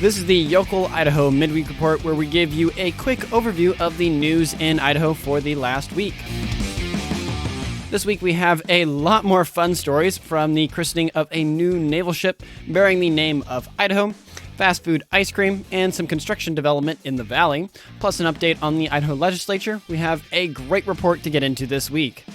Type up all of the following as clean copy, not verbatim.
This is the Yocal Idaho Midweek Report, where we give you a quick overview of the news in Idaho for the last week. This week we have a lot more fun stories, from the christening of a new naval ship bearing the name of Idaho, fast food ice cream, and some construction development in the valley, plus an update on the Idaho legislature. We have a great report to get into this week.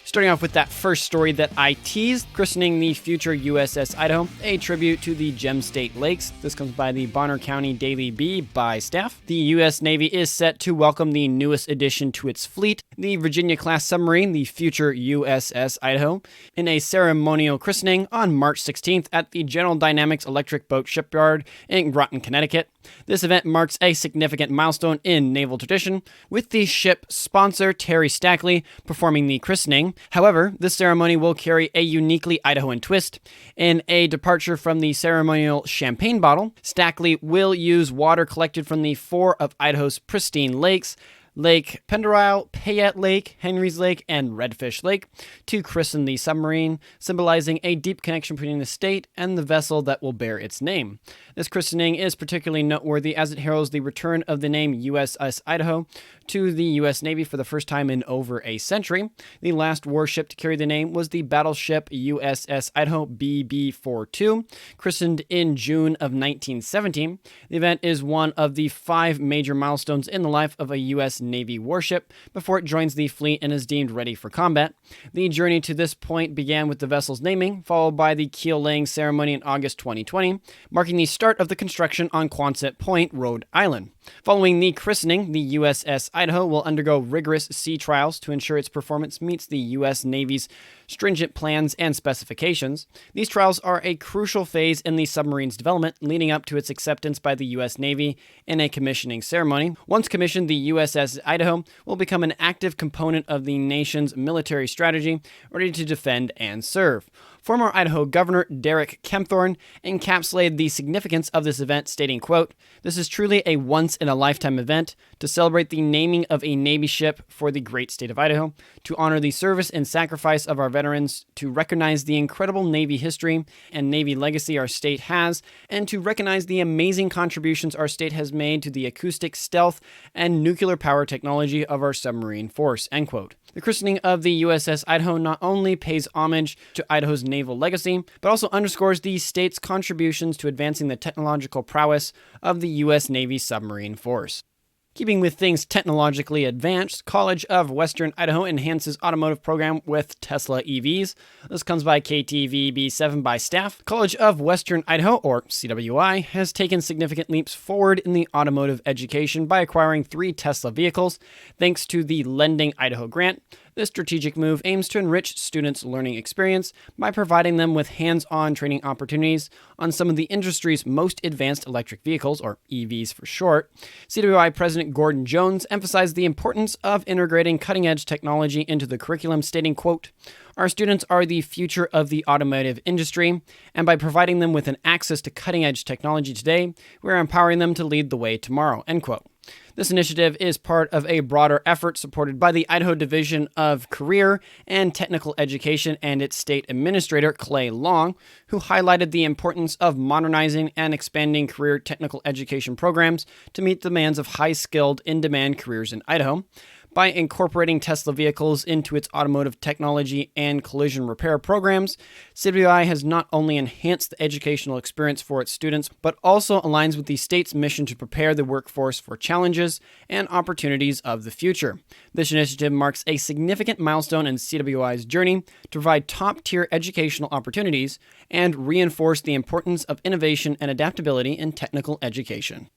Starting off with that first story that I teased, christening the future USS Idaho, a tribute to the Gem State Lakes. This comes by the Bonner County Daily Bee by staff. The U.S. Navy is set to welcome the newest addition to its fleet, the Virginia-class submarine, the future USS Idaho, in a ceremonial christening on March 16th at the General Dynamics Electric Boat Shipyard in Groton, Connecticut. This event marks a significant milestone in naval tradition, with the ship sponsor Terry Stackley performing the christening. However, this ceremony will carry a uniquely Idahoan twist. In a departure from the ceremonial champagne bottle, Stackley will use water collected from the four of Idaho's pristine lakes, Lake Penderile, Payette Lake, Henry's Lake, and Redfish Lake, to christen the submarine, symbolizing a deep connection between the state and the vessel that will bear its name. This christening is particularly noteworthy as it heralds the return of the name USS Idaho to the U.S. Navy for the first time in over a century. The last warship to carry the name was the battleship USS Idaho BB-42, christened in June of 1917. The event is one of the 5 major milestones in the life of a U.S. Navy warship before it joins the fleet and is deemed ready for combat. The journey to this point began with the vessel's naming, followed by the keel-laying ceremony in August 2020, marking the start of the construction on Quonset Point, Rhode Island. Following the christening, the USS Idaho will undergo rigorous sea trials to ensure its performance meets the U.S. Navy's stringent plans and specifications. These trials are a crucial phase in the submarine's development, leading up to its acceptance by the U.S. Navy in a commissioning ceremony. Once commissioned, the USS Idaho will become an active component of the nation's military strategy, ready to defend and serve. Former Idaho Governor Derek Kempthorne encapsulated the significance of this event, stating, quote, "This is truly a once-in-a-lifetime event to celebrate the naming of a Navy ship for the great state of Idaho, to honor the service and sacrifice of our veterans, to recognize the incredible Navy history and Navy legacy our state has, and to recognize the amazing contributions our state has made to the acoustic, stealth, and nuclear power technology of our submarine force," end quote. The christening of the USS Idaho not only pays homage to Idaho's naval legacy, but also underscores the state's contributions to advancing the technological prowess of the U.S. Navy submarine force. Keeping with things technologically advanced, College of Western Idaho enhances automotive program with Tesla EVs. This comes by KTVB7 by staff. College of Western Idaho, or CWI, has taken significant leaps forward in the automotive education by acquiring 3 Tesla vehicles, thanks to the Lending Idaho grant. This strategic move aims to enrich students' learning experience by providing them with hands-on training opportunities on some of the industry's most advanced electric vehicles, or EVs for short. CWI President Gordon Jones emphasized the importance of integrating cutting-edge technology into the curriculum, stating, quote, "Our students are the future of the automotive industry, and by providing them with an access to cutting-edge technology today, we are empowering them to lead the way tomorrow," end quote. This initiative is part of a broader effort supported by the Idaho Division of Career and Technical Education and its state administrator, Clay Long, who highlighted the importance of modernizing and expanding career technical education programs to meet the demands of high-skilled, in-demand careers in Idaho. By incorporating Tesla vehicles into its automotive technology and collision repair programs, CWI has not only enhanced the educational experience for its students, but also aligns with the state's mission to prepare the workforce for challenges and opportunities of the future. This initiative marks a significant milestone in CWI's journey to provide top-tier educational opportunities and reinforce the importance of innovation and adaptability in technical education.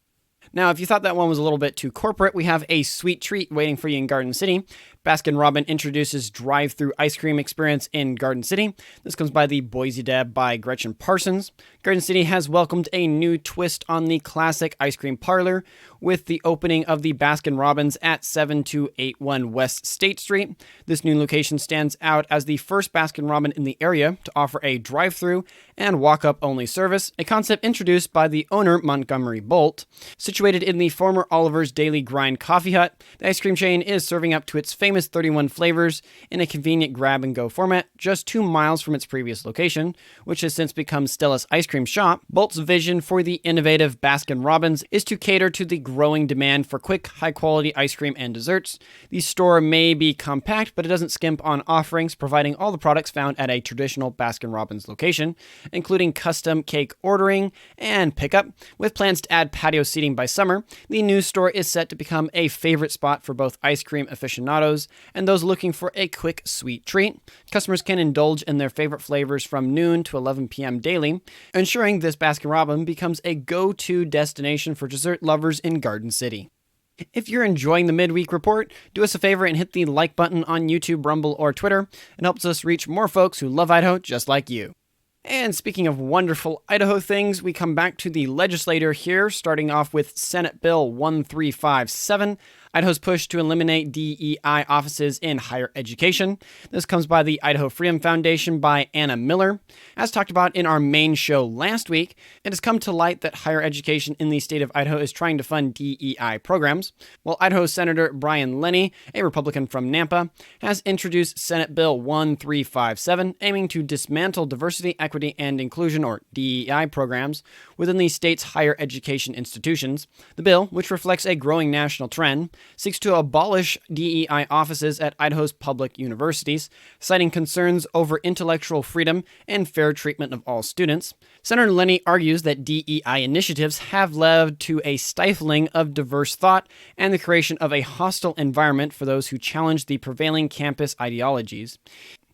Now, if you thought that one was a little bit too corporate, we have a sweet treat waiting for you in Garden City. Baskin-Robbins introduces Drive-Thru ice cream experience in Garden City. This comes by the Boise Deb by Gretchen Parsons. Garden City has welcomed a new twist on the classic ice cream parlor with the opening of the Baskin-Robbins at 7281 West State Street. This new location stands out as the first Baskin-Robbins in the area to offer a drive-thru and walk-up only service, a concept introduced by the owner, Montgomery Bolt. Situated in the former Oliver's Daily Grind Coffee Hut, the ice cream chain is serving up to its famous famous 31 flavors in a convenient grab-and-go format just 2 miles from its previous location, which has since become Stella's ice cream shop. Bolt's vision for the innovative Baskin-Robbins is to cater to the growing demand for quick, high-quality ice cream and desserts. The store may be compact, but it doesn't skimp on offerings, providing all the products found at a traditional Baskin-Robbins location, including custom cake ordering and pickup. With plans to add patio seating by summer, the new store is set to become a favorite spot for both ice cream aficionados and those looking for a quick, sweet treat. Customers can indulge in their favorite flavors from noon to 11 p.m. daily, ensuring this Baskin-Robbins becomes a go-to destination for dessert lovers in Garden City. If you're enjoying the Midweek Report, do us a favor and hit the like button on YouTube, Rumble, or Twitter. It helps us reach more folks who love Idaho just like you. And speaking of wonderful Idaho things, we come back to the legislature here, starting off with Senate Bill 1357, Idaho's push to eliminate DEI offices in higher education. This comes by the Idaho Freedom Foundation by Anna Miller. As talked about in our main show last week, it has come to light that higher education in the state of Idaho is trying to fund DEI programs, while Idaho Senator Brian Lenny, a Republican from Nampa, has introduced Senate Bill 1357, aiming to dismantle diversity, equity, and inclusion, or DEI programs, within the state's higher education institutions. The bill, which reflects a growing national trend, seeks to abolish DEI offices at Idaho's public universities, citing concerns over intellectual freedom and fair treatment of all students. Senator Lenny argues that DEI initiatives have led to a stifling of diverse thought and the creation of a hostile environment for those who challenge the prevailing campus ideologies.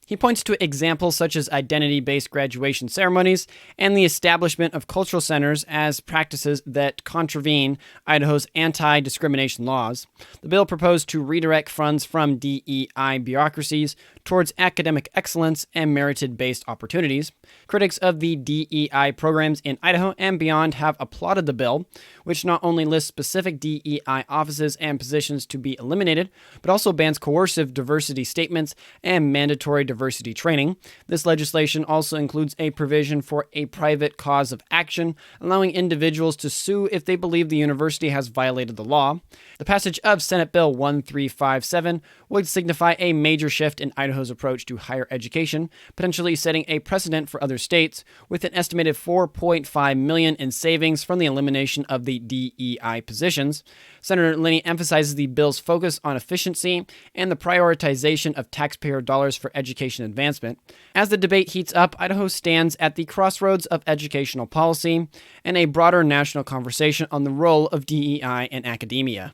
He points to examples such as identity-based graduation ceremonies and the establishment of cultural centers as practices that contravene Idaho's anti-discrimination laws. The bill proposed to redirect funds from DEI bureaucracies towards academic excellence and merited-based opportunities. Critics of the DEI programs in Idaho and beyond have applauded the bill, which not only lists specific DEI offices and positions to be eliminated, but also bans coercive diversity statements and mandatory diversity training. This legislation also includes a provision for a private cause of action, allowing individuals to sue if they believe the university has violated the law. The passage of Senate Bill 1357 would signify a major shift in Idaho's approach to higher education, potentially setting a precedent for other states, with an estimated $4.5 million in savings from the elimination of the DEI positions. Senator Lenny emphasizes the bill's focus on efficiency and the prioritization of taxpayer dollars for education advancement. As the debate heats up, Idaho stands at the crossroads of educational policy and a broader national conversation on the role of DEI in academia.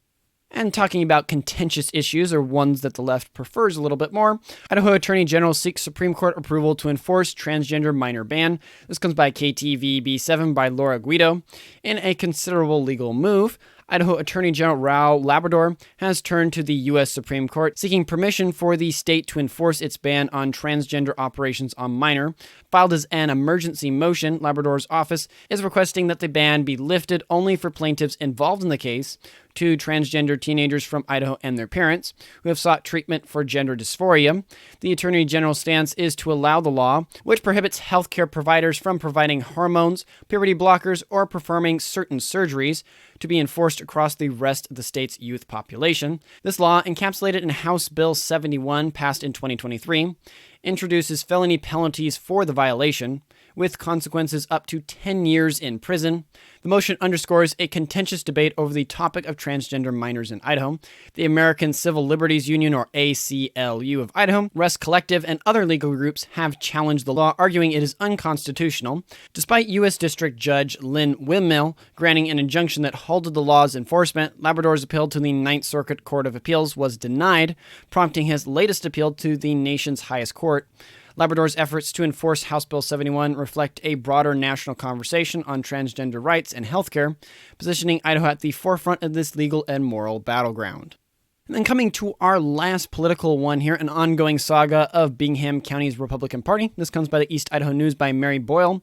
And talking about contentious issues, or ones that the left prefers a little bit more, Idaho Attorney General seeks Supreme Court approval to enforce transgender minor ban. This comes by KTVB7 by Laura Guido. In a considerable legal move, Idaho Attorney General Rao Labrador has turned to the U.S. Supreme Court seeking permission for the state to enforce its ban on transgender operations on minor. Filed as an emergency motion, Labrador's office is requesting that the ban be lifted only for plaintiffs involved in the case, 2 transgender teenagers from Idaho and their parents, who have sought treatment for gender dysphoria. The Attorney General's stance is to allow the law, which prohibits healthcare providers from providing hormones, puberty blockers, or performing certain surgeries, to be enforced across the rest of the state's youth population. This law, encapsulated in House Bill 71, passed in 2023, introduces felony penalties for the violation, with consequences up to 10 years in prison. The motion underscores a contentious debate over the topic of transgender minors in Idaho. The American Civil Liberties Union, or ACLU of Idaho, Rest Collective, and other legal groups have challenged the law, arguing it is unconstitutional. Despite U.S. District Judge Lynn Windmill granting an injunction that halted the law's enforcement, Labrador's appeal to the Ninth Circuit Court of Appeals was denied, prompting his latest appeal to the nation's highest court. Labrador's efforts to enforce House Bill 71 reflect a broader national conversation on transgender rights and healthcare, positioning Idaho at the forefront of this legal and moral battleground. And then coming to our last political one here, an ongoing saga of Bingham County's Republican Party. This comes by the East Idaho News by Mary Boyle.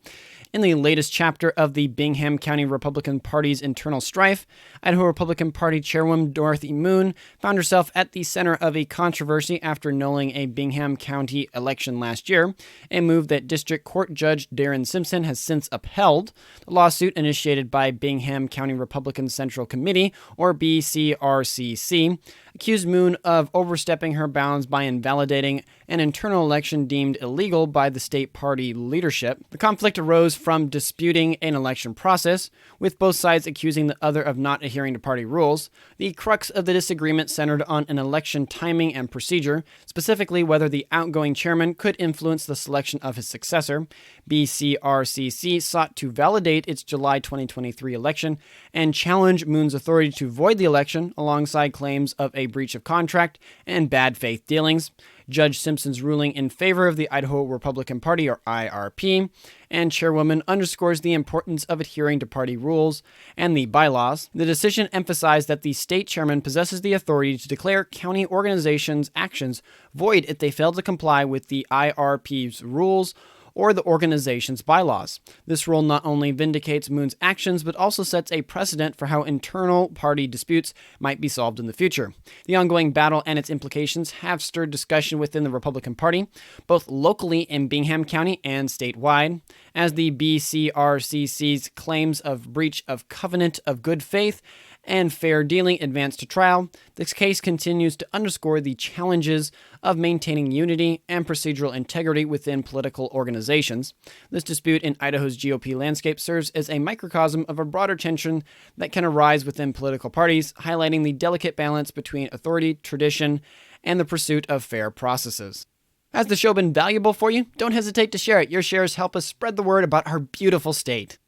In the latest chapter of the Bingham County Republican Party's internal strife, Idaho Republican Party Chairwoman Dorothy Moon found herself at the center of a controversy after nulling a Bingham County election last year, a move that District Court Judge Darren Simpson has since upheld. The lawsuit, initiated by Bingham County Republican Central Committee, or BCRCC, accused Moon of overstepping her bounds by invalidating an internal election deemed illegal by the state party leadership. The conflict arose from disputing an election process, with both sides accusing the other of not adhering to party rules. The crux of the disagreement centered on an election timing and procedure, specifically whether the outgoing chairman could influence the selection of his successor. BCRCC sought to validate its July 2023 election and challenge Moon's authority to void the election alongside claims of a breach of contract and bad faith dealings. Judge Simpson's ruling in favor of the Idaho Republican Party, or IRP, and chairwoman underscores the importance of adhering to party rules and the bylaws. The decision emphasized that the state chairman possesses the authority to declare county organizations' actions void if they fail to comply with the IRP's rules or the organization's bylaws. This rule not only vindicates Moon's actions, but also sets a precedent for how internal party disputes might be solved in the future. The ongoing battle and its implications have stirred discussion within the Republican Party, both locally in Bingham County and statewide, as the BCRCC's claims of breach of covenant of good faith and fair dealing advance to trial. This case continues to underscore the challenges of maintaining unity and procedural integrity within political organizations. This dispute in Idaho's GOP landscape serves as a microcosm of a broader tension that can arise within political parties, highlighting the delicate balance between authority, tradition, and the pursuit of fair processes. Has the show been valuable for you? Don't hesitate to share it. Your shares help us spread the word about our beautiful state.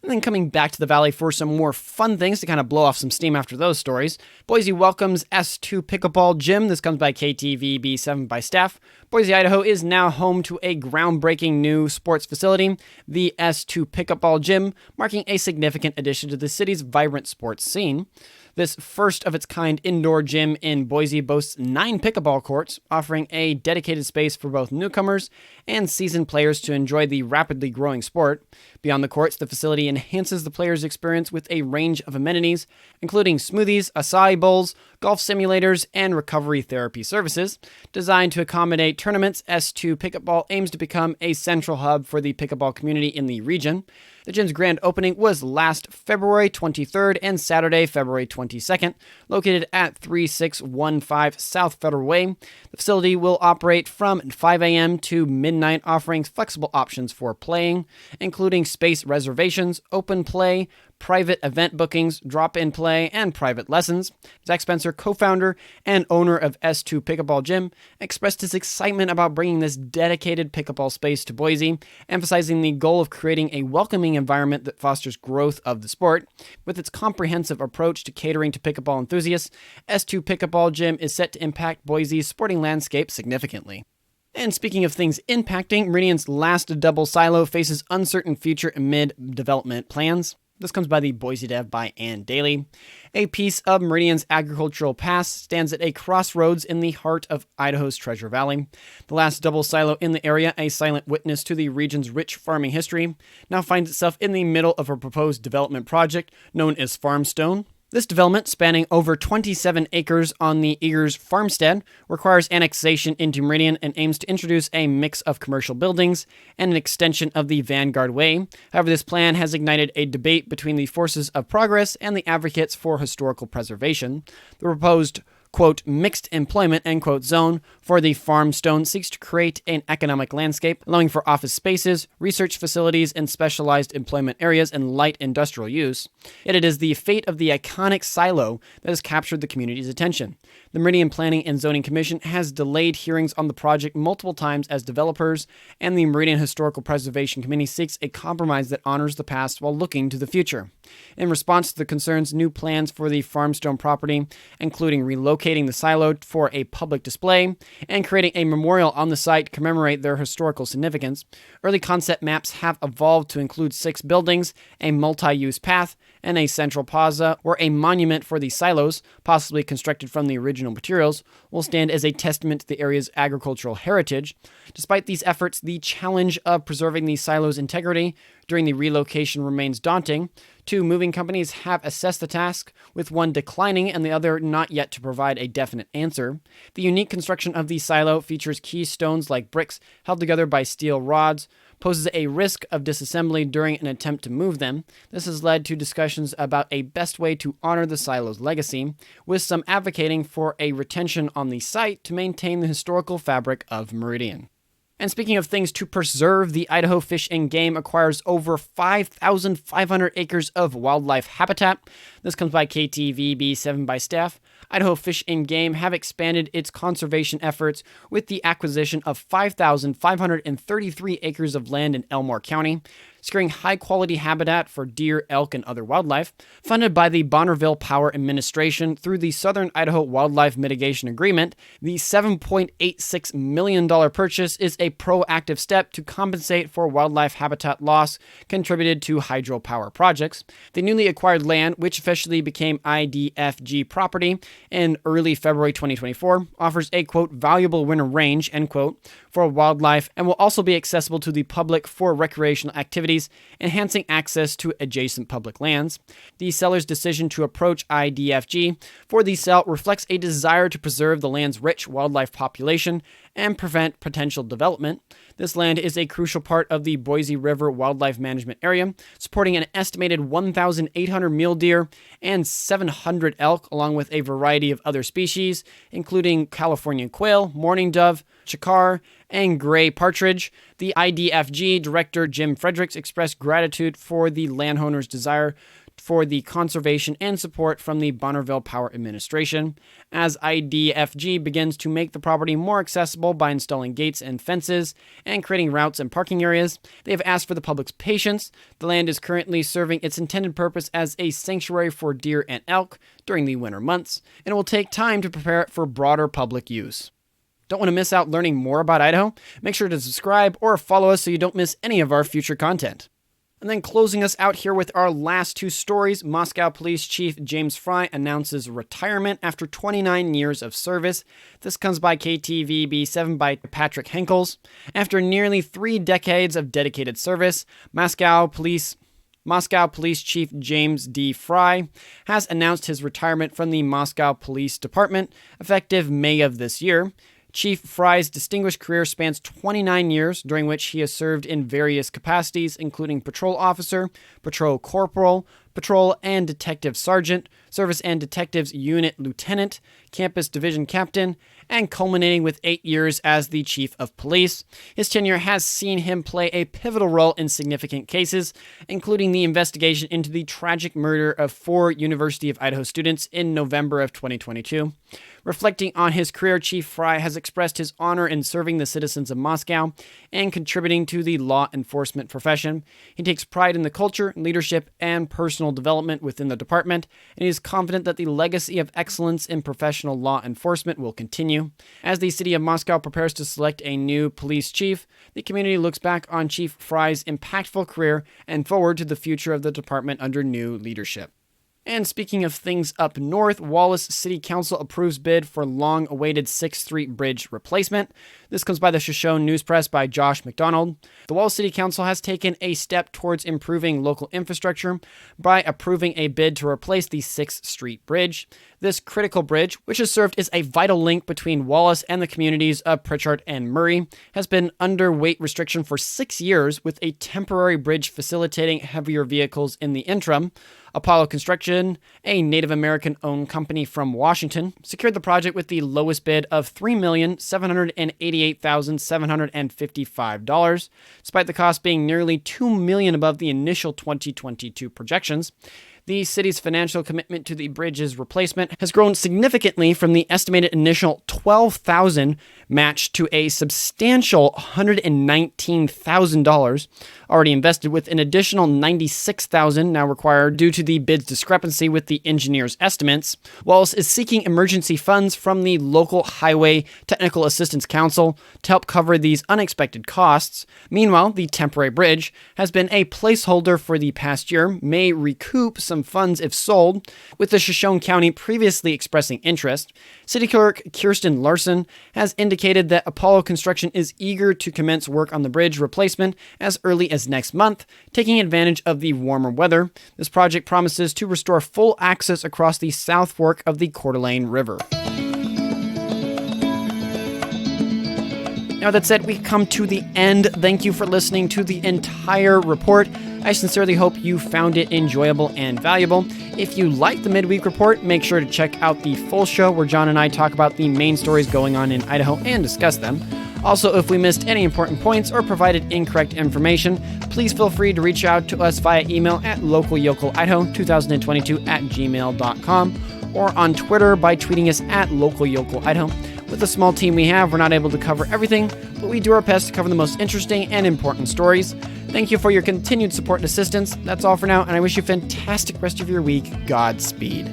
And then coming back to the Valley for some more fun things to kind of blow off some steam after those stories. Boise welcomes S2 Pickleball Gym. This comes by KTVB7 by staff. Boise, Idaho is now home to a groundbreaking new sports facility, the S2 Pickleball Gym, marking a significant addition to the city's vibrant sports scene. This first-of-its-kind indoor gym in Boise boasts 9 pickleball courts, offering a dedicated space for both newcomers and seasoned players to enjoy the rapidly growing sport. Beyond the courts, the facility enhances the player's experience with a range of amenities, including smoothies, acai bowls, golf simulators, and recovery therapy services. Designed to accommodate tournaments, S2 Pickleball aims to become a central hub for the pickleball community in the region. The gym's grand opening was last February 23rd and Saturday, February 22nd, located at 3615 South Federal Way. The facility will operate from 5 a.m. to midnight, offering flexible options for playing, including space reservations, open play, private event bookings, drop-in play, and private lessons. Zach Spencer, co-founder and owner of S2 Pickleball Gym, expressed his excitement about bringing this dedicated pickleball space to Boise, emphasizing the goal of creating a welcoming environment that fosters growth of the sport. With its comprehensive approach to catering to pickleball enthusiasts, S2 Pickleball Gym is set to impact Boise's sporting landscape significantly. And speaking of things impacting, Meridian's last double silo faces uncertain future amid development plans. This comes by the Boise Dev by Ann Daly. A piece of Meridian's agricultural past stands at a crossroads in the heart of Idaho's Treasure Valley. The last double silo in the area, a silent witness to the region's rich farming history, now finds itself in the middle of a proposed development project known as Farmstone. This development, spanning over 27 acres on the Eagers farmstead, requires annexation into Meridian and aims to introduce a mix of commercial buildings and an extension of the Vanguard Way. However, this plan has ignited a debate between the forces of progress and the advocates for historical preservation. The proposed quote, mixed employment, end quote, zone for the Farmstone seeks to create an economic landscape, allowing for office spaces, research facilities, and specialized employment areas and light industrial use. Yet it is the fate of the iconic silo that has captured the community's attention. The Meridian Planning and Zoning Commission has delayed hearings on the project multiple times as developers, and the Meridian Historical Preservation Committee seeks a compromise that honors the past while looking to the future. In response to the concerns, new plans for the Farmstone property, including relocating the silo for a public display and creating a memorial on the site to commemorate their historical significance. Early concept maps have evolved to include 6 buildings, a multi-use path, and a central plaza where a monument for the silos, possibly constructed from the original materials, will stand as a testament to the area's agricultural heritage. Despite these efforts, the challenge of preserving the silos' integrity during the relocation remains daunting. 2 moving companies have assessed the task, with one declining and the other not yet to provide a definite answer. The unique construction of the silo features keystones like bricks held together by steel rods, poses a risk of disassembly during an attempt to move them. This has led to discussions about a best way to honor the silo's legacy, with some advocating for a retention on the site to maintain the historical fabric of Meridian. And speaking of things to preserve, the Idaho Fish and Game acquires over 5,500 acres of wildlife habitat. This comes by KTVB7 by staff. Idaho Fish and Game have expanded its conservation efforts with the acquisition of 5,533 acres of land in Elmore County, securing high-quality habitat for deer, elk, and other wildlife. Funded by the Bonneville Power Administration through the Southern Idaho Wildlife Mitigation Agreement, the $7.86 million purchase is a proactive step to compensate for wildlife habitat loss contributed to hydropower projects. The newly acquired land, which officially became IDFG property in early February 2024, offers a, quote, valuable winter range, end quote, for wildlife and will also be accessible to the public for recreational activities, enhancing access to adjacent public lands. The seller's decision to approach IDFG for the sale reflects a desire to preserve the land's rich wildlife population and prevent potential development. This land is a crucial part of the Boise River Wildlife Management Area, supporting an estimated 1,800 mule deer and 700 elk, along with a variety of other species, including California quail, mourning dove, chakar, and gray partridge. The IDFG director, Jim Fredericks, expressed gratitude for the landowner's desire for the conservation and support from the Bonneville Power Administration. As IDFG begins to make the property more accessible by installing gates and fences and creating routes and parking areas, they have asked for the public's patience. The land is currently serving its intended purpose as a sanctuary for deer and elk during the winter months, and it will take time to prepare it for broader public use. Don't want to miss out learning more about Idaho? Make sure to subscribe or follow us so you don't miss any of our future content. And then closing us out here with our last two stories, Moscow Police Chief James Fry announces retirement after 29 years of service. This comes by KTVB7 by Patrick Henkels. After nearly 3 decades of dedicated service, Moscow Police Chief James D. Fry has announced his retirement from the Moscow Police Department effective May of this year. Chief Fry's distinguished career spans 29 years, during which he has served in various capacities, including patrol officer, patrol corporal, patrol and detective sergeant, service and detectives unit lieutenant, campus division captain, and culminating with 8 years as the chief of police. His tenure has seen him play a pivotal role in significant cases, including the investigation into the tragic murder of 4 University of Idaho students in November of 2022. Reflecting on his career, Chief Fry has expressed his honor in serving the citizens of Moscow and contributing to the law enforcement profession. He takes pride in the culture, leadership, and personal development within the department, and he is confident that the legacy of excellence in professional law enforcement will continue. As the city of Moscow prepares to select a new police chief, the community looks back on Chief Fry's impactful career and forward to the future of the department under new leadership. And speaking of things up north, Wallace City Council approves bid for long-awaited 6th Street Bridge replacement. This comes by the Shoshone News Press by Josh McDonald. The Wallace City Council has taken a step towards improving local infrastructure by approving a bid to replace the 6th Street Bridge. This critical bridge, which has served as a vital link between Wallace and the communities of Pritchard and Murray, has been under weight restriction for 6 years, with a temporary bridge facilitating heavier vehicles in the interim. Apollo Construction, a Native American-owned company from Washington, secured the project with the lowest bid of $3,788,755, despite the cost being nearly $2 million above the initial 2022 projections. The city's financial commitment to the bridge's replacement has grown significantly from the estimated initial $12,000 match to a substantial $119,000 already invested, with an additional $96,000 now required due to the bid's discrepancy with the engineer's estimates. Wallace is seeking emergency funds from the local Highway Technical Assistance Council to help cover these unexpected costs. Meanwhile, the temporary bridge has been a placeholder for the past year, may recoup some funds if sold, with the Shoshone County previously expressing interest. City Clerk Kirsten Larson has indicated that Apollo Construction is eager to commence work on the bridge replacement as early as next month, taking advantage of the warmer weather. This project promises to restore full access across the South Fork of the Coeur d'Alene River. Now that said, we come to the end. Thank you for listening to the entire report. I sincerely hope you found it enjoyable and valuable. If you like the Midweek Report, make sure to check out the full show where John and I talk about the main stories going on in Idaho and discuss them. Also, if we missed any important points or provided incorrect information, please feel free to reach out to us via email at localyocalidaho2022@gmail.com or on Twitter by tweeting us at localyocalidaho. With the small team we have, we're not able to cover everything, but we do our best to cover the most interesting and important stories. Thank you for your continued support and assistance. That's all for now, and I wish you a fantastic rest of your week. Godspeed.